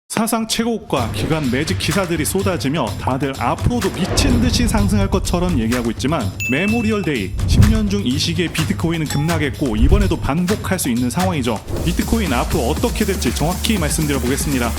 사상 최고가 기관 매직 기사들이 쏟아지며 다들 앞으로도 미친 듯이 상승할 것처럼 얘기하고 있지만 메모리얼 데이 10년 중 이 시기에 비트코인은 급락했고 이번에도 반복할 수 있는 상황이죠. 비트코인 앞으로 어떻게 될지 정확히 말씀드려 보겠습니다.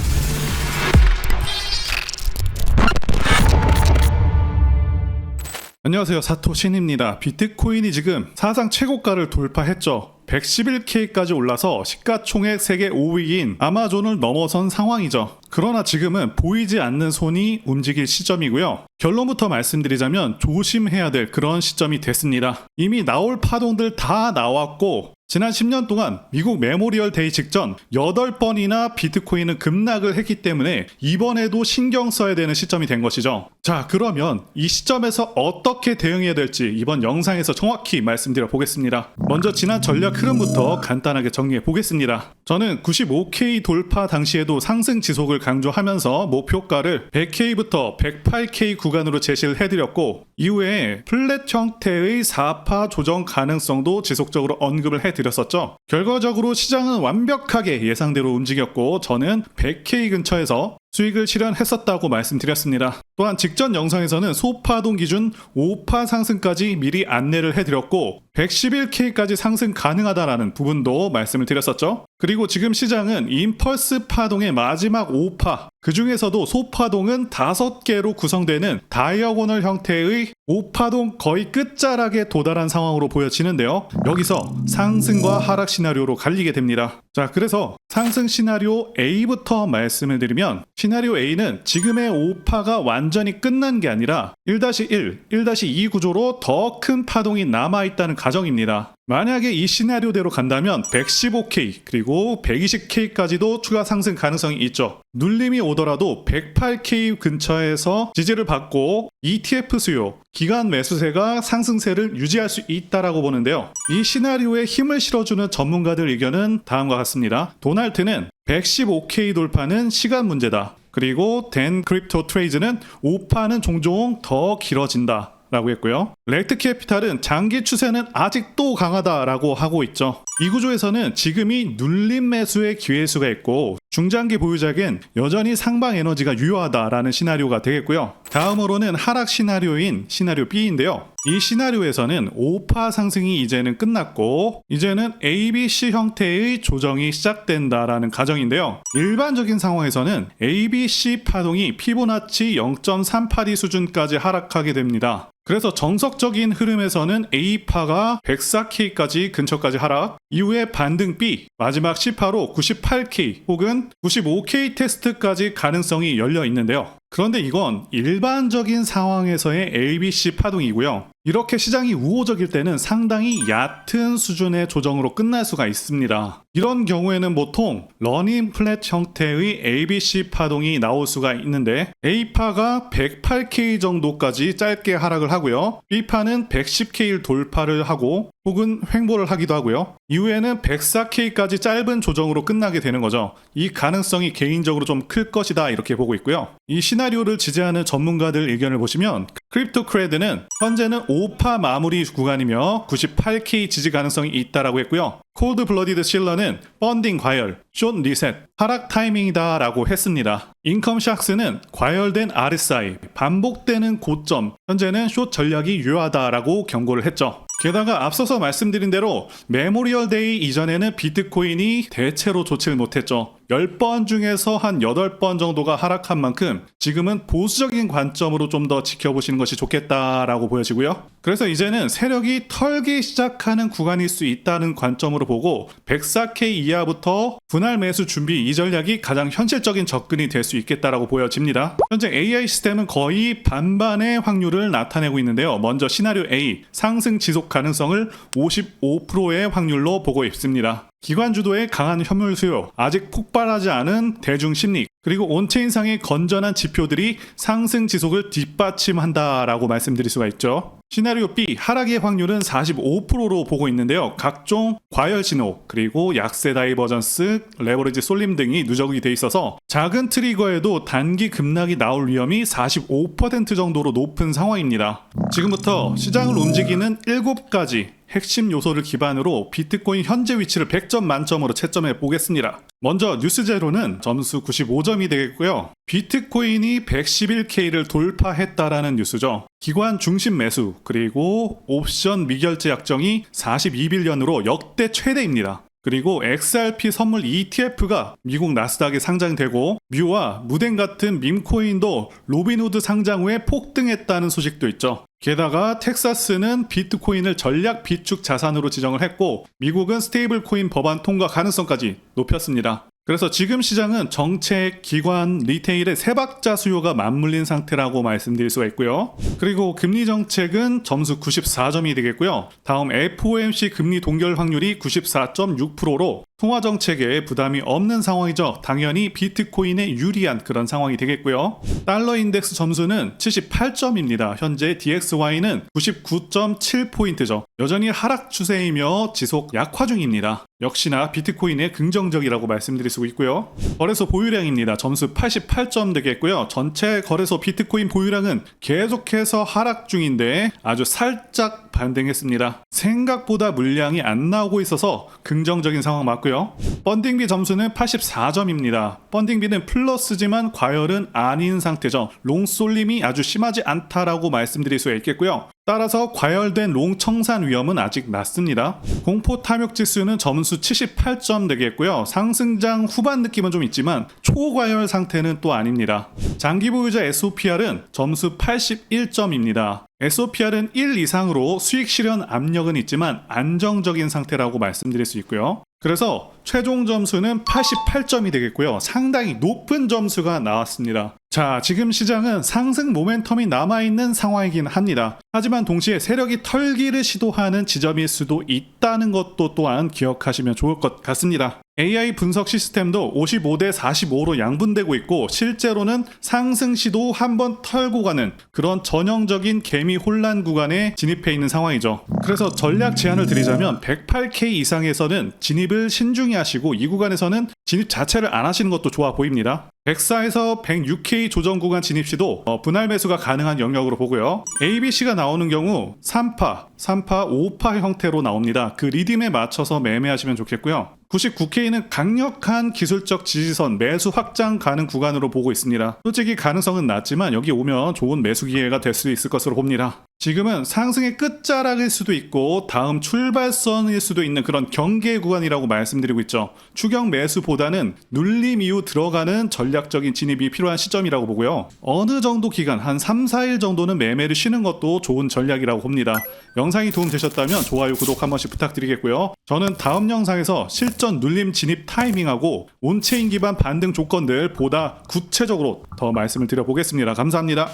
안녕하세요, 사토신입니다. 비트코인이 지금 사상 최고가를 돌파했죠. 111K까지 올라서 시가총액 세계 5위인 아마존을 넘어선 상황이죠. 그러나 지금은 보이지 않는 손이 움직일 시점이고요. 결론부터 말씀드리자면 조심해야 될 그런 시점이 됐습니다. 이미 나올 파동들 다 나왔고 지난 10년 동안 미국 메모리얼 데이 직전 8번이나 비트코인은 급락을 했기 때문에 이번에도 신경 써야 되는 시점이 된 것이죠. 자, 그러면 이 시점에서 어떻게 대응해야 될지 이번 영상에서 정확히 말씀드려 보겠습니다. 먼저 지난 전략 흐름부터 간단하게 정리해 보겠습니다. 저는 95K 돌파 당시에도 상승 지속을 강조하면서 목표가를 100K부터 108K 구간으로 제시를 해드렸고 이후에 플랫 형태의 4파 조정 가능성도 지속적으로 언급을 해드렸었죠. 결과적으로 시장은 완벽하게 예상대로 움직였고 저는 100K 근처에서 수익을 실현했었다고 말씀드렸습니다. 또한 직전 영상에서는 소파동 기준 5파 상승까지 미리 안내를 해드렸고 111K까지 상승 가능하다라는 부분도 말씀을 드렸었죠. 그리고 지금 시장은 임펄스 파동의 마지막 5파, 그 중에서도 소파동은 5개로 구성되는 다이아고널 형태의 5파동 거의 끝자락에 도달한 상황으로 보여지는데요. 여기서 상승과 하락 시나리오로 갈리게 됩니다. 자, 그래서 상승 시나리오 A부터 말씀을 드리면 시나리오 A는 지금의 5파가 완전히 끝난 게 아니라 1-1, 1-2 구조로 더 큰 파동이 남아있다는 가정입니다. 만약에 이 시나리오대로 간다면 115K 그리고 120K까지도 추가 상승 가능성이 있죠. 눌림이 오더라도 108K 근처에서 지지를 받고 ETF 수요, 기간 매수세가 상승세를 유지할 수 있다라고 보는데요. 이 시나리오에 힘을 실어주는 전문가들 의견은 다음과 같습니다. 도널트는 115K 돌파는 시간 문제다. 그리고 댄 크립토 트레이즈는 5파는 종종 더 길어진다 라고 했고요. 렉트 캐피탈은 장기 추세는 아직도 강하다라고 하고 있죠. 이 구조에서는 지금이 눌림 매수의 기회수가 있고 중장기 보유자에겐 여전히 상방 에너지가 유효하다라는 시나리오가 되겠고요. 다음으로는 하락 시나리오인 시나리오 B인데요. 이 시나리오에서는 5파 상승이 이제는 끝났고 이제는 ABC 형태의 조정이 시작된다라는 가정인데요. 일반적인 상황에서는 ABC 파동이 피보나치 0.382 수준까지 하락하게 됩니다. 그래서 정석적인 흐름에서는 A파가 104K까지 근처까지 하락, 이후에 반등 B, 마지막 C파로 98K 혹은 95K 테스트까지 가능성이 열려 있는데요. 그런데 이건 일반적인 상황에서의 ABC 파동이고요. 이렇게 시장이 우호적일 때는 상당히 얕은 수준의 조정으로 끝날 수가 있습니다. 이런 경우에는 보통 러닝 플랫 형태의 ABC 파동이 나올 수가 있는데 A파가 108K 정도까지 짧게 하락을 하고요. B파는 110K를 돌파를 하고 혹은 횡보를 하기도 하고요. 이후에는 104K까지 짧은 조정으로 끝나게 되는 거죠. 이 가능성이 개인적으로 좀 클 것이다 이렇게 보고 있고요. 이 시나리오를 지지하는 전문가들 의견을 보시면 크립토 크레드는 현재는 5파 마무리 구간이며 98K 지지 가능성이 있다라고 했고요. 콜드 블러디드 실러는 펀딩 과열, 숏 리셋, 하락 타이밍이다 라고 했습니다. 인컴 샥스는 과열된 RSI, 반복되는 고점, 현재는 숏 전략이 유효하다라고 경고를 했죠. 게다가 앞서서 말씀드린 대로 메모리얼 데이 이전에는 비트코인이 대체로 좋지를 못했죠. 10번 중에서 한 8번 정도가 하락한 만큼 지금은 보수적인 관점으로 좀 더 지켜보시는 것이 좋겠다라고 보여지고요. 그래서 이제는 세력이 털기 시작하는 구간일 수 있다는 관점으로 보고 104K 이하부터 분할 매수 준비 이 전략이 가장 현실적인 접근이 될 수 있겠다라고 보여집니다. 현재 AI 시스템은 거의 반반의 확률을 나타내고 있는데요. 먼저 시나리오 A, 상승 지속 가능성을 55%의 확률로 보고 있습니다. 기관 주도의 강한 현물 수요, 아직 폭발하지 않은 대중 심리, 그리고 온체인상의 건전한 지표들이 상승 지속을 뒷받침한다라고 말씀드릴 수가 있죠. 시나리오 B, 하락의 확률은 45%로 보고 있는데요. 각종 과열 신호, 그리고 약세 다이버전스, 레버리지 쏠림 등이 누적이 돼 있어서 작은 트리거에도 단기 급락이 나올 위험이 45% 정도로 높은 상황입니다. 지금부터 시장을 움직이는 7가지 핵심 요소를 기반으로 비트코인 현재 위치를 100점 만점으로 채점해 보겠습니다. 먼저 뉴스제로는 점수 95점이 되겠고요. 비트코인이 111K를 돌파했다라는 뉴스죠. 기관 중심 매수 그리고 옵션 미결제 약정이 42빌리언으로 역대 최대입니다. 그리고 XRP 선물 ETF가 미국 나스닥에 상장되고 뮤와 무덴 같은 밈코인도 로빈후드 상장 후에 폭등했다는 소식도 있죠. 게다가 텍사스는 비트코인을 전략 비축 자산으로 지정을 했고 미국은 스테이블 코인 법안 통과 가능성까지 높였습니다. 그래서 지금 시장은 정책, 기관, 리테일의 세 박자 수요가 맞물린 상태라고 말씀드릴 수가 있고요. 그리고 금리 정책은 점수 94점이 되겠고요. 다음 FOMC 금리 동결 확률이 94.6%로 통화 정책에 부담이 없는 상황이죠. 당연히 비트코인에 유리한 그런 상황이 되겠고요. 달러 인덱스 점수는 78점입니다. 현재 DXY는 99.7포인트죠. 여전히 하락 추세이며 지속 약화 중입니다. 역시나 비트코인에 긍정적이라고 말씀드릴 수 있고요. 거래소 보유량입니다. 점수 88점 되겠고요. 전체 거래소 비트코인 보유량은 계속해서 하락 중인데 아주 살짝 반등했습니다. 생각보다 물량이 안 나오고 있어서 긍정적인 상황 맞고요. 펀딩비 점수는 84점입니다. 펀딩비는 플러스지만 과열은 아닌 상태죠. 롱 쏠림이 아주 심하지 않다라고 말씀드릴 수 있겠고요. 따라서 과열된 롱 청산 위험은 아직 낮습니다. 공포 탐욕 지수는 점수 78점 되겠고요. 상승장 후반 느낌은 좀 있지만 초과열 상태는 또 아닙니다. 장기 보유자 SOPR은 점수 81점입니다. SOPR은 1 이상으로 수익 실현 압력은 있지만 안정적인 상태라고 말씀드릴 수 있고요. 그래서 최종 점수는 88점이 되겠고요. 상당히 높은 점수가 나왔습니다. 자, 지금 시장은 상승 모멘텀이 남아있는 상황이긴 합니다. 하지만 동시에 세력이 털기를 시도하는 지점일 수도 있다는 것도 또한 기억하시면 좋을 것 같습니다. AI 분석 시스템도 55대 45로 양분되고 있고 실제로는 상승 시도 한번 털고 가는 그런 전형적인 개미 혼란 구간에 진입해 있는 상황이죠. 그래서 전략 제안을 드리자면 108K 이상에서는 진입을 신중히 하시고 이 구간에서는 진입 자체를 안 하시는 것도 좋아 보입니다. 104에서 106K 조정 구간 진입 시도 분할 매수가 가능한 영역으로 보고요. ABC가 나오는 경우 3파, 5파 형태로 나옵니다. 그 리듬에 맞춰서 매매하시면 좋겠고요. 99K는 강력한 기술적 지지선 매수 확장 가능 구간으로 보고 있습니다. 솔직히 가능성은 낮지만 여기 오면 좋은 매수 기회가 될 수 있을 것으로 봅니다. 지금은 상승의 끝자락일 수도 있고 다음 출발선일 수도 있는 그런 경계 구간이라고 말씀드리고 있죠. 추격 매수보다는 눌림 이후 들어가는 전략적인 진입이 필요한 시점이라고 보고요. 어느 정도 기간 한 3, 4일 정도는 매매를 쉬는 것도 좋은 전략이라고 봅니다. 영상이 도움되셨다면 좋아요, 구독 한 번씩 부탁드리겠고요. 저는 다음 영상에서 실전 눌림 진입 타이밍하고 온체인 기반 반등 조건들 보다 구체적으로 더 말씀을 드려보겠습니다. 감사합니다.